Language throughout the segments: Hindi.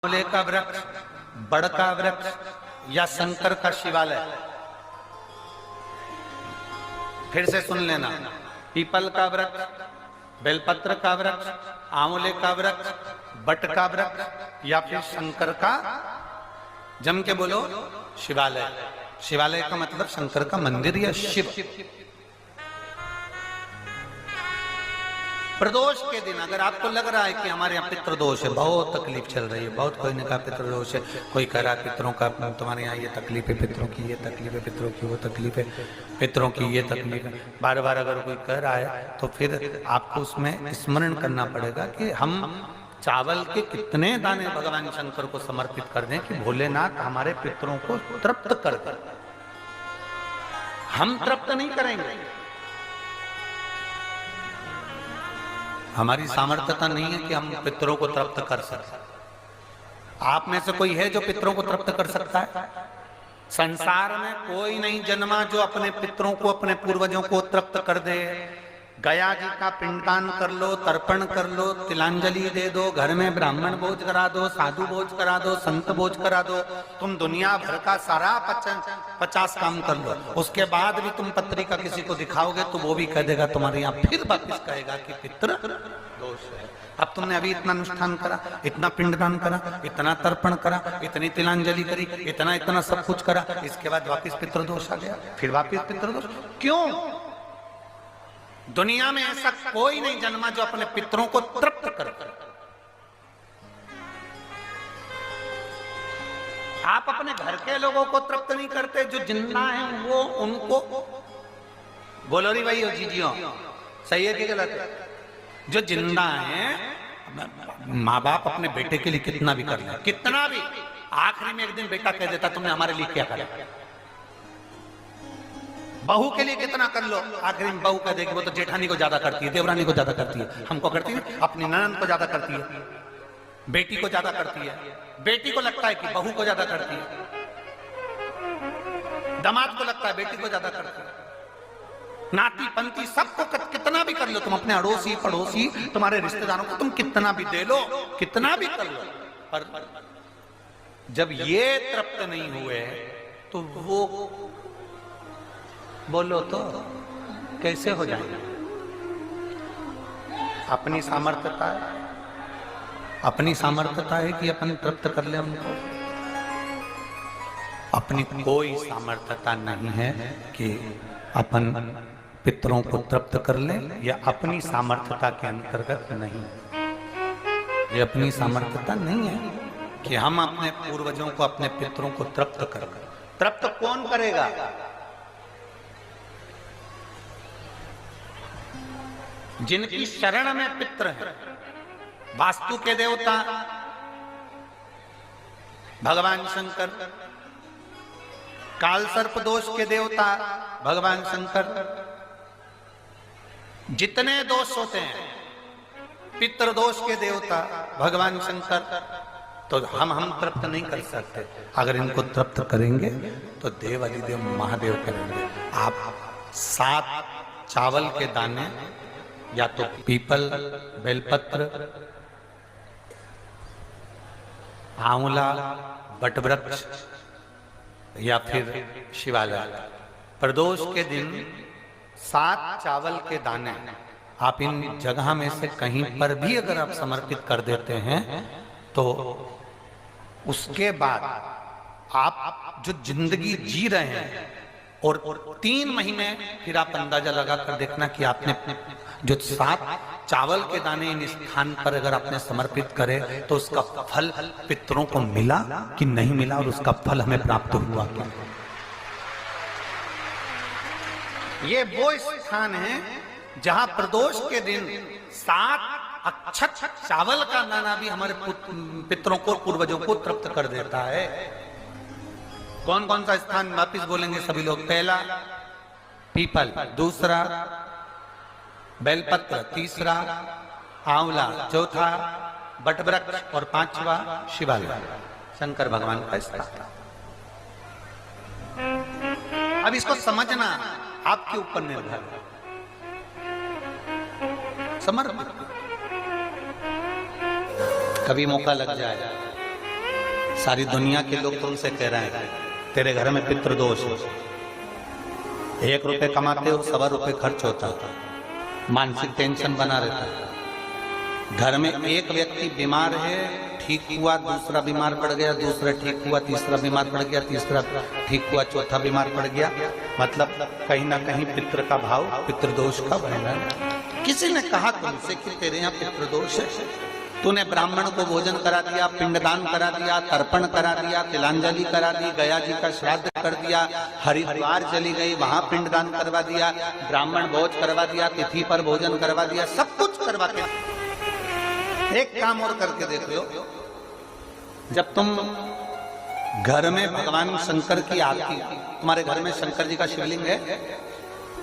आंवले का वृक्ष, बड़ का वृक्ष या शंकर का शिवालय? फिर से सुन लेना, पीपल का वृक्ष, बेलपत्र का वृक्ष, आंवले का वृक्ष, बट का वृक्ष या फिर शंकर का, जम के बोलो, शिवालय। शिवालय का मतलब शंकर का मंदिर या शिव। प्रदोष के दिन अगर आपको लग रहा है कि हमारे यहाँ पितृदोष है, बहुत तकलीफ चल रही है, बहुत कोई ने कहा पितृदोष है, कोई कह रहा है पितरों का, तुम्हारे यहाँ ये तकलीफ है, पितरों की ये तकलीफ है, पितरों की वो तकलीफ है, पितरों की ये तकलीफ है, बार बार अगर कोई कह रहा है तो फिर आपको उसमें स्मरण करना पड़ेगा कि हम चावल के कितने दाने भगवान शंकर को समर्पित कर दें कि भोलेनाथ हमारे पितरों को तृप्त कर दें। हम तृप्त नहीं करेंगे, हमारी सामर्थ्यता नहीं है कि हम पितरों को तृप्त कर सकें। आप में से कोई है जो पितरों को तृप्त कर सकता है? संसार में कोई नहीं जन्मा जो अपने पितरों को, अपने पूर्वजों को तृप्त कर दे। गया जी का पिंडदान कर लो, तर्पण कर लो, तिलांजलि दे दो, घर में ब्राह्मण भोज करा दो, साधु भोज करा दो, संत भोज करा दो, तुम दुनिया भर का सारा 50 काम कर लो, उसके बाद भी तुम पत्रिका किसी को दिखाओगे तो वो भी कह देगा तुम्हारे यहाँ, फिर वापिस कहेगा कि पितृ दोष है। अब तुमने अभी इतना अनुष्ठान करा, इतना पिंडदान करा, इतना तर्पण करा, इतनी तिलांजलि करी, इतना सब कुछ करा, इसके बाद वापिस पितृदोष आ गया, फिर वापिस पितृदोष। क्यों? दुनिया में ऐसा कोई नहीं जन्मा जो अपने पितरों को तृप्त कर। आप अपने घर के लोगों को तृप्त नहीं करते, जो जिंदा हैं वो उनको बोलो री भाई, जीजियो सही है कि गलत है? जो जिंदा हैं, माँ बाप अपने बेटे के लिए कितना भी कर ले, कितना भी, आखिरी में एक दिन बेटा कह देता तुमने हमारे लिए क्या करा। बहू के लिए कितना कर लो, आखिरी में बहू कह देगी वो तो जेठानी को ज्यादा करती है, देवरानी को ज्यादा करती है, हमको करती है, अपनी ननद को ज्यादा करती है, बेटी को ज्यादा करती है, बेटी को लगता है कि बहू को ज्यादा करती है, दामाद को लगता है बेटी को ज्यादा करती है, नाती पंती सबको कितना भी कर लो तुम, अपने अड़ोसी पड़ोसी तुम्हारे रिश्तेदारों को तुम कितना भी दे लो, कितना भी कर लो, पर जब ये तृप्त नहीं हुए तो वो बोलो तो कैसे हो जाएगा? अपनी सामर्थ्यता है, अपनी सामर्थ्यता है कि अपन तृप्त कर ले उनको? अपनी कोई सामर्थ्यता नहीं है कि अपन पितरों को तृप्त कर ले, या अपनी सामर्थ्यता के अंतर्गत नहीं, ये अपनी सामर्थ्यता नहीं है कि हम अपने पूर्वजों को, अपने पितरों को तृप्त कर। तृप्त कौन करेगा? जिनकी शरण में पितृ है, वास्तु के देवता भगवान शंकर, काल सर्प दोष के देवता भगवान शंकर, जितने दोष होते हैं पितृ दोष के देवता भगवान शंकर, तो हम तृप्त नहीं कर सकते। अगर इनको तृप्त करेंगे तो देव अधिदेव महादेव करेंगे। आप 7 चावल के दाने, या तो पीपल, बेलपत्र, आंवला, बटवृक्ष या फिर शिवालय, प्रदोष के दिन 7 चावल के दाने आप इन जगह में से कहीं पर भी अगर आप समर्पित कर देते हैं तो उसके बाद आप जो जिंदगी जी रहे हैं, और 3 महीने फिर आप अंदाजा लगा कर देखना कि आपने जो 7 चावल के दाने इन स्थान पर अगर आपने समर्पित करे तो उसका फल पितरों को मिला कि नहीं मिला, और उसका फल हमें प्राप्त हुआ क्या? ये वो स्थान है जहां प्रदोष के दिन 7 अक्षत चावल का दाना भी हमारे पितरों को, पूर्वजों को तृप्त कर देता है। कौन कौन सा स्थान वापिस बोलेंगे सभी लोग? पहला पीपल, दूसरा बेलपत्र, तीसरा आंवला, चौथा बटवृक्ष और 5वां शिवालय, शंकर भगवान का स्थान। अब इसको समझना आपके ऊपर निर्भर है, समर्पित। कभी मौका लग जाए सारी दुनिया के लोग तुमसे कह रहे हैं तेरे घर में पितृदोष है, 1 रुपए कमाते हो 1.25 रुपए खर्च होता है, मानसिक टेंशन बना रहता है। घर में एक व्यक्ति बीमार है, ठीक हुआ, दूसरा बीमार पड़ गया, दूसरा ठीक हुआ, तीसरा बीमार पड़ गया, तीसरा ठीक हुआ, चौथा बीमार पड़ गया। मतलब कहीं ना कहीं पितृ का भाव, पितृदोष का वर्णन। किसी ने कहा तुमसे कि तेरे यहाँ पितृदोष है, तूने ब्राह्मण को भोजन करा दिया, पिंडदान करा दिया, तर्पण करा दिया, तिलांजलि करा दी, गया जी का श्राद्ध कर दिया, हरिद्वार चली गई, वहां पिंडदान करवा दिया, ब्राह्मण भोज करवा दिया, तिथि पर भोजन करवा दिया, सब कुछ करवा के एक काम और करके देख लो। जब तुम घर में भगवान शंकर की आरती, तुम्हारे घर में शंकर जी का शिवलिंग है,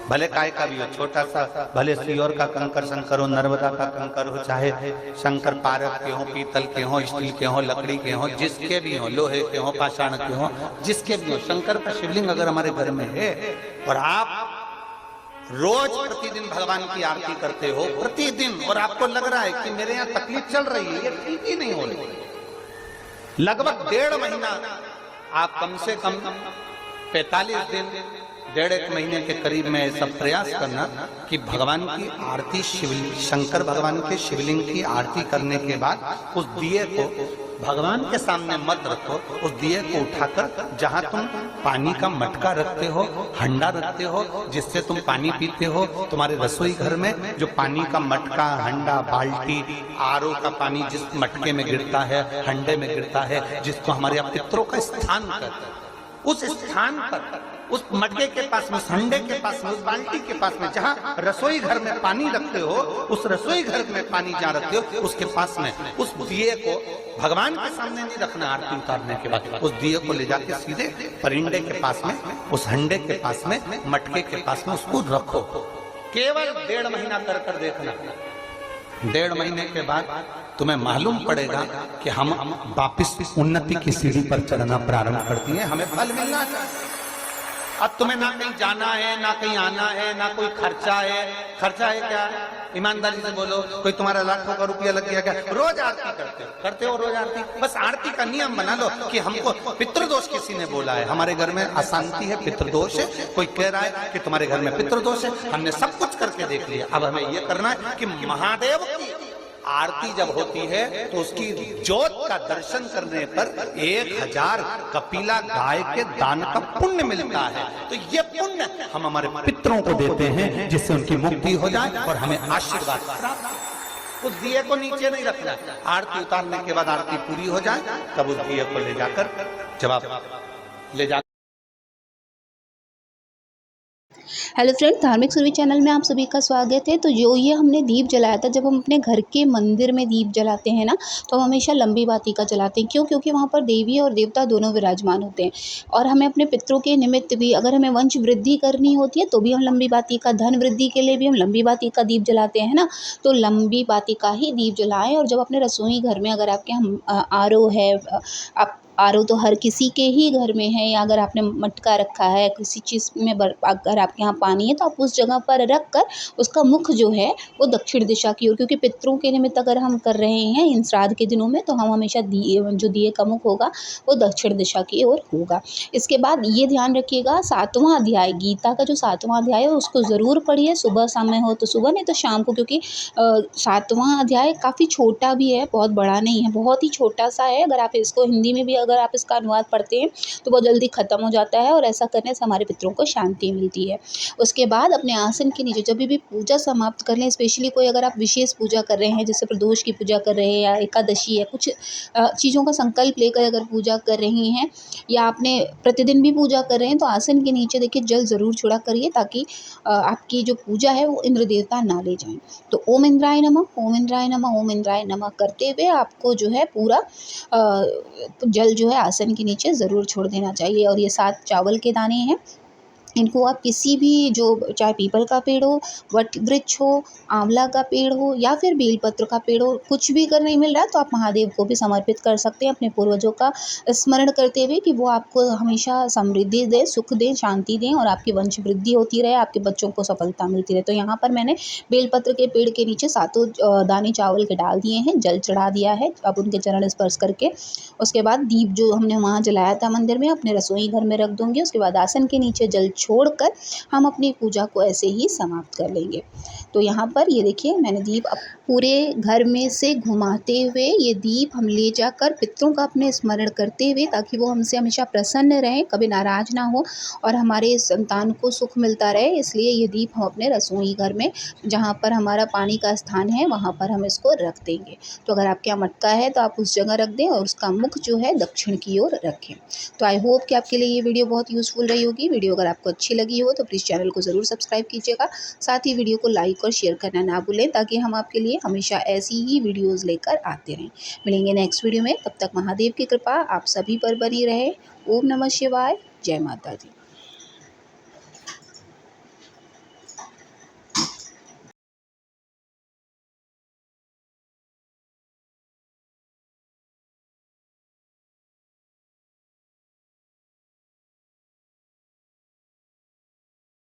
भले काय का भी हो, छोटा सा, भले सियोर का कंकर शंकर हो, नर्मदा का कंकर हो, चाहे शंकर पारक के हो, पीतल के हो, स्टील के हो, लकड़ी के हो, जिसके भी हो, लोहे के हो, पाषाण के हो, जिसके भी हो, शंकर का शिवलिंग अगर हमारे घर में है और आप रोज प्रतिदिन भगवान की आरती करते हो प्रतिदिन, और आपको लग रहा है कि मेरे यहाँ तकलीफ चल रही है, ये ठीक ही नहीं हो रही, लगभग 1.5 महीना आप कम से कम 45 दिन, 1.5 महीने के करीब में ऐसा प्रयास करना कि भगवान की आरती, शिवलिंग, शंकर भगवान के शिवलिंग की आरती करने के बाद उस दिए को भगवान के सामने मत रखो, उस दिए को उठाकर जहां तुम पानी का मटका रखते हो, हंडा रखते हो, जिससे तुम पानी पीते हो, तुम्हारे रसोई घर में जो पानी का मटका, हंडा, बाल्टी, आरओ का पानी जिस मटके में गिरता है, हंडे में गिरता है, जिसको हमारे यहाँ पितरों का स्थान कहते हैं, उस स्थान पर, उस मटके के पास में, हंडे के पास में, उस बाल्टी के पास में, जहाँ रसोई घर में पानी रखते हो, उस रसोई घर में पानी जहाँ रखते हो, उसके पास में उस दिए को भगवान के सामने नहीं रखना। आरती उतारने के बाद उस दिए को ले जाके सीधे परिंडे के पास में, उस हंडे के पास में, मटके के पास में उसको रखो। केवल 1.5 महीना कर कर देखना। 1.5 महीने के बाद तुम्हें मालूम पड़ेगा कि हम वापिस उन्नति की सीढ़ी पर चढ़ना प्रारंभ करती है, हमें फल मिलना चाहिए। अब तुम्हें ना कहीं जाना है, ना कहीं आना है, ना कोई खर्चा है। खर्चा है क्या? ईमानदारी से बोलो, कोई तुम्हारा लाखों का रुपया लग गया क्या? रोज आरती करते हो रोज आरती। बस आरती का नियम बना लो कि हमको पितृदोष किसी ने बोला है, हमारे घर में अशांति है, पितृदोष है, कोई कह रहा है कि तुम्हारे घर में पितृदोष है, हमने सब कुछ करके देख लिया। अब हमें ये करना है कि महादेव की आरती जब होती है तो उसकी ज्योत का दर्शन करने पर 1000 कपिला गाय के दान का पुण्य मिलता है। तो ये पुण्य हम हमारे पितरों को देते हैं, जिससे उनकी मुक्ति हो जाए और हमें आशीर्वाद प्राप्त। उस दिए को नीचे नहीं रखना, आरती उतारने के बाद आरती पूरी हो जाए तब उस दिए को ले जाकर ले जाकर हेलो फ्रेंड, धार्मिक सुरभि चैनल में आप सभी का स्वागत है। तो जो ये हमने दीप जलाया था, जब हम अपने घर के मंदिर में दीप जलाते हैं ना, तो हम हमेशा लंबी बाती का जलाते हैं। क्यों? क्योंकि वहाँ पर देवी और देवता दोनों विराजमान होते हैं। और हमें अपने पितरों के निमित्त भी, अगर हमें वंश वृद्धि करनी होती है तो भी हम लंबी बाती का, धन वृद्धि के लिए भी हम लंबी बाती का दीप जलाते हैं ना, तो लंबी बाती का ही दीप जलाएं। और जब अपने रसोई घर में, अगर आपके हम आरओ है, आप आरओ तो हर किसी के ही घर में है, या अगर आपने मटका रखा है किसी चीज़ में, अगर आपके यहाँ पानी है तो आप उस जगह पर रख कर उसका मुख जो है वो दक्षिण दिशा की ओर, क्योंकि पितरों के निमित्त अगर हम कर रहे हैं इन श्राद्ध के दिनों में, तो हम हमेशा जो दिए का मुख होगा वो दक्षिण दिशा की ओर होगा। इसके बाद ये ध्यान रखिएगा, 7वां अध्याय, गीता का जो 7वां अध्याय है उसको ज़रूर पढ़िए, सुबह समय हो तो सुबह, नहीं तो शाम को, क्योंकि 7वां अध्याय काफ़ी छोटा भी है, बहुत बड़ा नहीं है, बहुत ही छोटा सा है। अगर आप इसको हिंदी में भी अगर आप इसका अनुवाद पढ़ते हैं तो बहुत जल्दी ख़त्म हो जाता है, और ऐसा करने से हमारे पितरों को शांति मिलती है। उसके बाद अपने आसन के नीचे जब भी पूजा समाप्त कर लें, स्पेशली कोई अगर आप विशेष पूजा कर रहे हैं, जैसे प्रदोष की पूजा कर रहे हैं, या एकादशी है, कुछ चीज़ों का संकल्प लेकर अगर पूजा कर रही हैं, या आपने प्रतिदिन भी पूजा कर रहे हैं, तो आसन के नीचे देखिए जल ज़रूर छोड़ा करिए, ताकि आपकी जो पूजा है वो इंद्र देवता ना ले जाएं। तो ओम इंद्राय नमः, ओम इंद्राय नमः, ओम इंद्राय नमः करते हुए आपको जो है पूरा जल जो है आसन के नीचे ज़रूर छोड़ देना चाहिए। और ये 7 चावल के दाने हैं, इनको आप किसी भी, जो चाहे पीपल का पेड़ हो, वट वृक्ष हो, आंवला का पेड़ हो या फिर बेलपत्र का पेड़ हो, कुछ भी अगर नहीं मिल रहा तो आप महादेव को भी समर्पित कर सकते हैं, अपने पूर्वजों का स्मरण करते हुए कि वो आपको हमेशा समृद्धि दें, सुख दें, शांति दें और आपकी वंश वृद्धि होती रहे, आपके बच्चों को सफलता मिलती रहे। तो यहाँ पर मैंने बेलपत्र के पेड़ के नीचे सातों दाने चावल के डाल दिए हैं, जल चढ़ा दिया है अब उनके चरण स्पर्श करके। उसके बाद दीप जो हमने वहाँ जलाया था मंदिर में, अपने रसोई घर में रख दूँगी। उसके बाद आसन के नीचे जल छोड़कर हम अपनी पूजा को ऐसे ही समाप्त कर लेंगे। तो यहाँ पर ये देखिए, मैंने दीप पूरे घर में से घुमाते हुए ये दीप हम ले जाकर पितरों का अपने स्मरण करते हुए, ताकि वो हमसे हमेशा प्रसन्न रहें, कभी नाराज़ ना हो और हमारे संतान को सुख मिलता रहे, इसलिए ये दीप हम अपने रसोई घर में, जहाँ पर हमारा पानी का स्थान है, वहाँ पर हम इसको रख देंगे। तो अगर आपके यहाँ मटका है तो आप उस जगह रख दें और उसका मुख जो है दक्षिण की ओर रखें। तो आई होप कि आपके लिए ये वीडियो बहुत यूज़फुल रही होगी। वीडियो अगर आपको अच्छी लगी हो तो प्लीज़ चैनल को ज़रूर सब्सक्राइब कीजिएगा। साथ ही वीडियो को लाइक और शेयर करना ना भूलें, ताकि हम आपके लिए हमेशा ऐसी ही वीडियोज़ लेकर आते रहें। मिलेंगे नेक्स्ट वीडियो में, तब तक महादेव की कृपा आप सभी पर बनी रहे। ओम नमः शिवाय। जय माता दी।